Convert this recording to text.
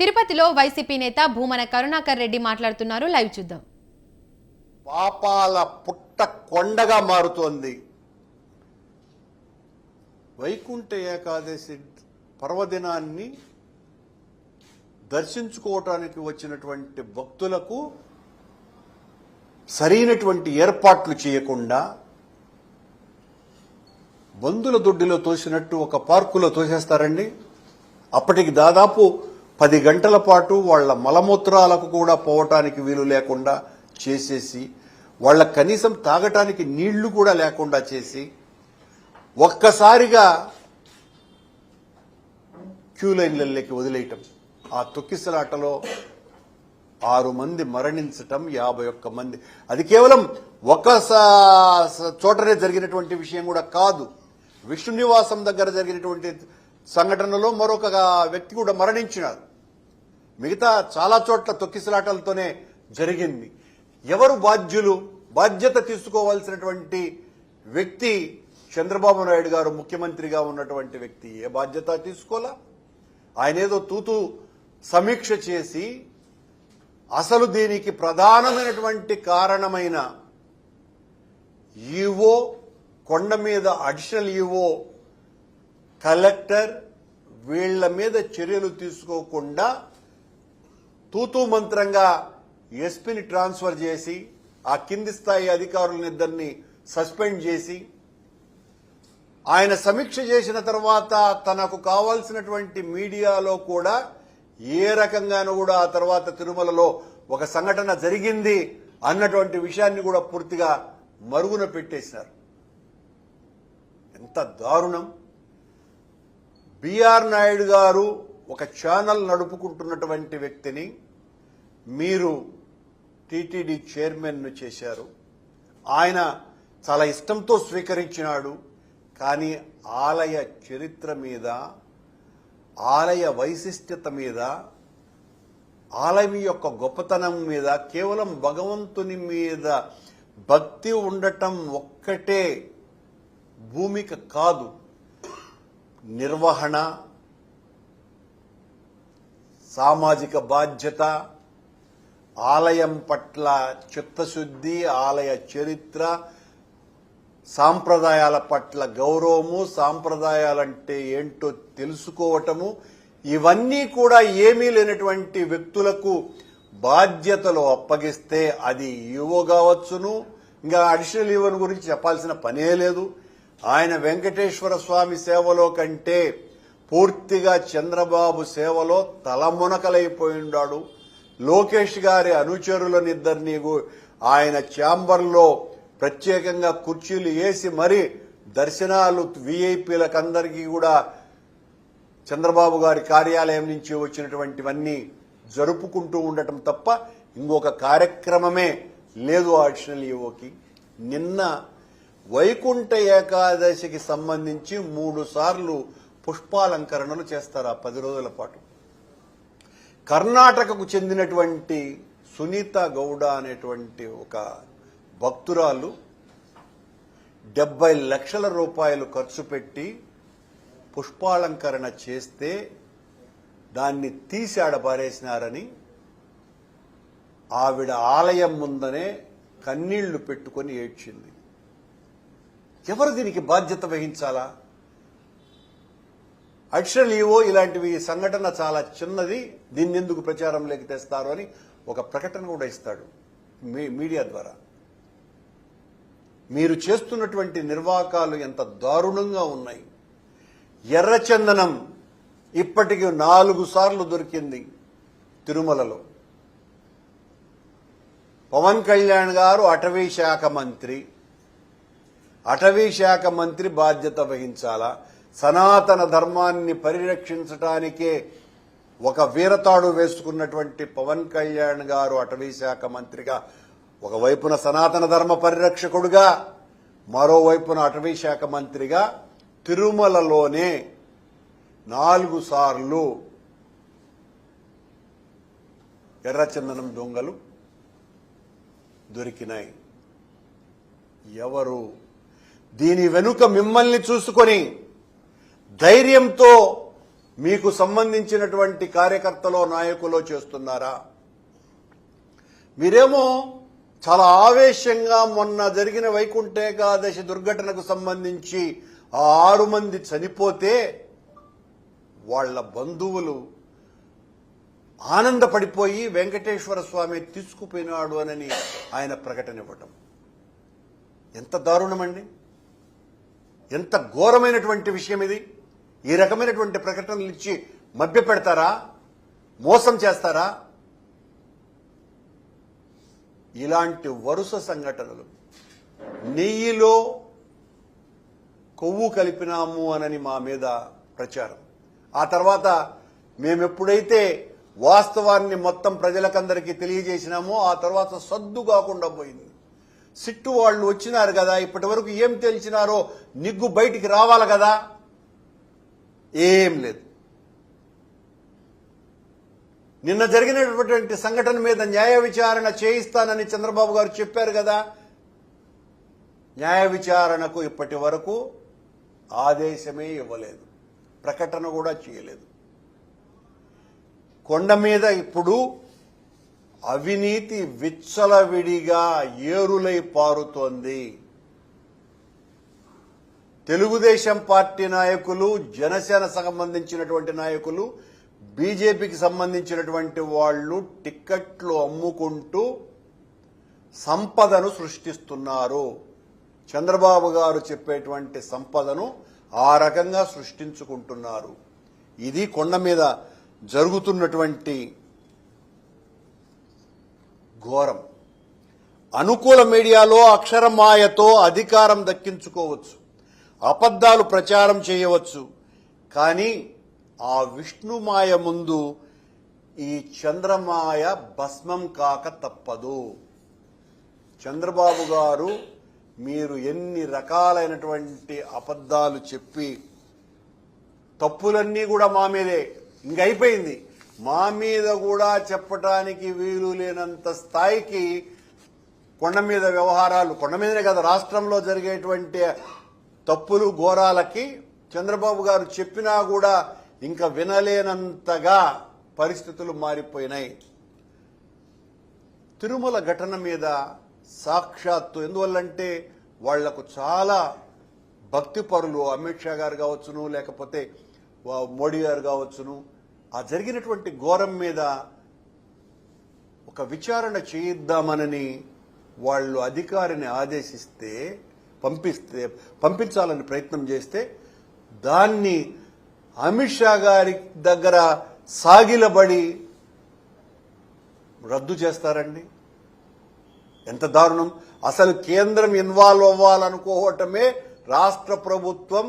తిరుపతిలో వైసీపీ నేత భూమన కరుణాకర్ రెడ్డి మాట్లాడుతున్నారు. లైవ్ చూద్దాం. పాపాల పుట్ట కొండగా మారుతోంది. వైకుంఠ ఏకాదశి పర్వదినాన్ని దర్శించుకోవటానికి వచ్చినటువంటి భక్తులకు సరైనటువంటి ఏర్పాట్లు చేయకుండా బంధుల దొడ్డిలో తోసినట్టు ఒక పార్కులో తోసేస్తారండి. అప్పటికి దాదాపు 10 గంటల పాటు వాళ్ల మలమూత్రాలకు కూడా పోవటానికి వీలు లేకుండా చేసేసి, వాళ్ళ కనీసం తాగటానికి నీళ్లు కూడా లేకుండా చేసి, ఒక్కసారిగా క్యూ లైన్లలోకి వదిలేయటం. ఆ తొక్కిసలాటలో 6 మంది మరణించటం, 51 మంది. అది కేవలం ఒక చోటనే జరిగినటువంటి విషయం కూడా కాదు. విష్ణు నివాసం దగ్గర జరిగినటువంటి సంఘటనలో మరొక వ్యక్తి కూడా మరణించినారు. మిగతా చాలా చోట్ల తొక్కిసలాటలతోనే జరిగింది. ఎవరు బాధ్యులు? బాధ్యత తీసుకోవాల్సినటువంటి వ్యక్తి చంద్రబాబు నాయుడు గారు, ముఖ్యమంత్రిగా ఉన్నటువంటి వ్యక్తి. ఏ బాధ్యత తీసుకోవాలా? ఆయన ఏదో తూతూ సమీక్ష చేసి అసలు దీనికి ప్రధానమైనటువంటి కారణమైన ఈవో, కొండ మీద అడిషనల్ ఈవో, కలెక్టర్ వీళ్ల మీద చర్యలు తీసుకోకుండా తూతూ మంత్రంగా ఎస్పీని ట్రాన్స్ఫర్ చేసి, ఆ కింది స్థాయి అధికారులనిద్దరిని సస్పెండ్ చేసి, ఆయన సమీక్ష చేసిన తర్వాత తనకు కావాల్సినటువంటి మీడియాలో కూడా ఏ రకంగానూ కూడా ఆ తర్వాత తిరుమలలో ఒక సంఘటన జరిగింది అన్నటువంటి విషయాన్ని కూడా పూర్తిగా మరుగున పెట్టేశారు. ఎంత దారుణం! బిఆర్ నాయుడు గారు ఒక ఛానల్ నడుపుకుంటున్నటువంటి వ్యక్తిని మీరు టీటీడీ చైర్మన్ ను చేశారు. ఆయన చాలా ఇష్టంతో స్వీకరించినాడు. కానీ ఆలయ చరిత్ర మీద, ఆలయ వైశిష్ట్యత మీద, ఆలయం యొక్క గొప్పతనం మీద, కేవలం భగవంతుని మీద భక్తి ఉండటం ఒక్కటే భూమిక కాదు. నిర్వహణ, సామాజిక బాధ్యత, ఆలయం పట్ల చిత్తశుద్ధి, ఆలయ చరిత్ర, సాంప్రదాయాల పట్ల గౌరవము, సాంప్రదాయాలంటే ఏంటో తెలుసుకోవటము, ఇవన్నీ కూడా ఏమీ లేనటువంటి వ్యక్తులకు బాధ్యతలు అప్పగిస్తే అది ఈవో కావచ్చును. ఇంకా అడిషనల్ ఈవోని గురించి చెప్పాల్సిన పనే లేదు. ఆయన వెంకటేశ్వర స్వామి సేవలో కంటే పూర్తిగా చంద్రబాబు సేవలో తలమునకలైపోయిండాడు. లోకేష్ గారి అనుచరులనిద్దరినీ ఆయన ఛాంబర్లో ప్రత్యేకంగా కుర్చీలు వేసి మరీ దర్శనాలు వీఐపీలకందరికీ కూడా చంద్రబాబు గారి కార్యాలయం నుంచి వచ్చినటువంటివన్నీ జరుపుకుంటూ ఉండటం తప్ప ఇంకొక కార్యక్రమమే లేదు అడిషనల్ ఈవోకి. నిన్న వైకుంఠ ఏకాదశికి సంబంధించి 3 సార్లు పుష్పాలంకరణలు చేస్తారు ఆ 10 రోజుల పాటు. కర్ణాటకకు చెందినటువంటి సునీత గౌడ అనేటువంటి ఒక భక్తురాలు 70 లక్షల రూపాయలు ఖర్చు పెట్టి పుష్పాలంకరణ చేస్తే దాన్ని తీసి ఆడపారేసినారని ఆవిడ ఆలయం ముందనే కన్నీళ్లు పెట్టుకొని ఏడ్చింది. ఎవరు దీనికి బాధ్యత వహించాలా? అడిషనల్ ఈవో ఇలాంటివి సంఘటన చాలా చిన్నది, దీన్ని ఎందుకు ప్రచారంలోకి తెస్తారు అని ఒక ప్రకటన కూడా ఇస్తాడు మీడియా ద్వారా. మీరు చేస్తున్నటువంటి నిర్వాకాలు ఎంత దారుణంగా ఉన్నాయి. ఎర్రచందనం ఇప్పటికి 4 సార్లు దొరికింది తిరుమలలో. పవన్ కళ్యాణ్ గారు అటవీ శాఖ మంత్రి, అటవీ శాఖ మంత్రి బాధ్యత వహించాలా? సనాతన ధర్మాన్ని పరిరక్షించడానికే ఒక వీరతాడు వేసుకున్నటువంటి పవన్ కళ్యాణ్ గారు అటవీ శాఖ మంత్రిగా ఒకవైపున సనాతన ధర్మ పరిరక్షకుడుగా, మరోవైపున అటవీ శాఖ మంత్రిగా తిరుమలలోనే 4 సార్లు ఎర్రచందనం దొంగలు దొరికినాయి. ఎవరు దీని వెనుక? మిమ్మల్ని చూసుకొని ధైర్యంతో మీకు సంబంధించినటువంటి కార్యకర్తలో నాయకులో చేస్తున్నారా? మీరేమో చాలా ఆవేశంగా మొన్న జరిగిన వైకుంఠ ఏకాదశి దుర్ఘటనకు సంబంధించి ఆ 6 మంది చనిపోతే వాళ్ళ బంధువులు ఆనందపడిపోయి వెంకటేశ్వర స్వామి తీసుకుపోయినాడు అని ఆయన ప్రకటన ఇవ్వటం ఎంత దారుణమండి! ఎంత ఘోరమైనటువంటి విషయం ఇది! ఈ రకమైనటువంటి ప్రకటనలు ఇచ్చి మభ్యపెడతారా? మోసం చేస్తారా? ఇలాంటి వరుస సంఘటనలు, నెయ్యిలో కొవ్వు కలిపినాము అనని మా మీద ప్రచారం, ఆ తర్వాత మేమెప్పుడైతే వాస్తవాన్ని మొత్తం ప్రజలకందరికీ తెలియజేసినామో ఆ తర్వాత సద్దు కాకుండా పోయింది. సిట్టు వాళ్ళు వచ్చినారు కదా, ఇప్పటి వరకు ఏం తెలిసినారో నిగ్గు బయటికి రావాలి కదా, ఏం లేదు. నిన్న జరిగినటువంటి సంఘటన మీద న్యాయ విచారణ చేయిస్తానని చంద్రబాబు గారు చెప్పారు కదా, న్యాయ విచారణకు ఇప్పటి వరకు ఆదేశమే ఇవ్వలేదు, ప్రకటన కూడా చేయలేదు. కొండ మీద ఇప్పుడు అవినీతి విచ్చలవిడిగా ఏరులై పారుతోంది. తెలుగుదేశం పార్టీ నాయకులు, జనసేన సంబంధించినటువంటి నాయకులు, బీజేపీకి సంబంధించినటువంటి వాళ్ళు టిక్కెట్లు అమ్ముకుంటూ సంపదను సృష్టిస్తున్నారు. చంద్రబాబు గారు చెప్పేటువంటి సంపదను ఆ రకంగా సృష్టించుకుంటున్నారు. ఇది కొండ మీద జరుగుతున్నటువంటి ఘోరం. అనుకూల మీడియాలో అక్షరమాయతో అధికారం దక్కించుకోవచ్చు, అబద్ధాలు ప్రచారం చేయవచ్చు, కానీ ఆ విష్ణుమాయ ముందు ఈ చంద్రమాయ భస్మం కాక తప్పదు. చంద్రబాబు గారు మీరు ఎన్ని రకాలైనటువంటి అబద్ధాలు చెప్పి తప్పులన్నీ కూడా మా మీదే, ఇంకైపోయింది, మా మీద కూడా చెప్పటానికి వీలు లేనంత స్థాయికి కొండ మీద వ్యవహారాలు, కొండ మీదనే కదా రాష్ట్రంలో జరిగేటువంటి తప్పులు ఘోరాలకి చంద్రబాబు గారు చెప్పినా కూడా ఇంకా వినలేనంతగా పరిస్థితులు మారిపోయినాయి. తిరుమల ఘటన మీద సాక్షాత్తు, ఎందువల్లంటే వాళ్లకు చాలా భక్తి పరులు, అమిత్ షా గారు కావచ్చును, లేకపోతే మోడీ గారు కావచ్చును, ఆ జరిగినటువంటి ఘోరం మీద ఒక విచారణ చేయిద్దామనని వాళ్ళు అధికారిని ఆదేశిస్తే, పంపించాలని ప్రయత్నం చేస్తే దాన్ని అమిత్ షా గారి దగ్గర సాగిలబడి రద్దు చేస్తారండి. ఎంత దారుణం! అసలు కేంద్రం ఇన్వాల్వ్ అవ్వాలనుకోవటమే రాష్ట్ర ప్రభుత్వం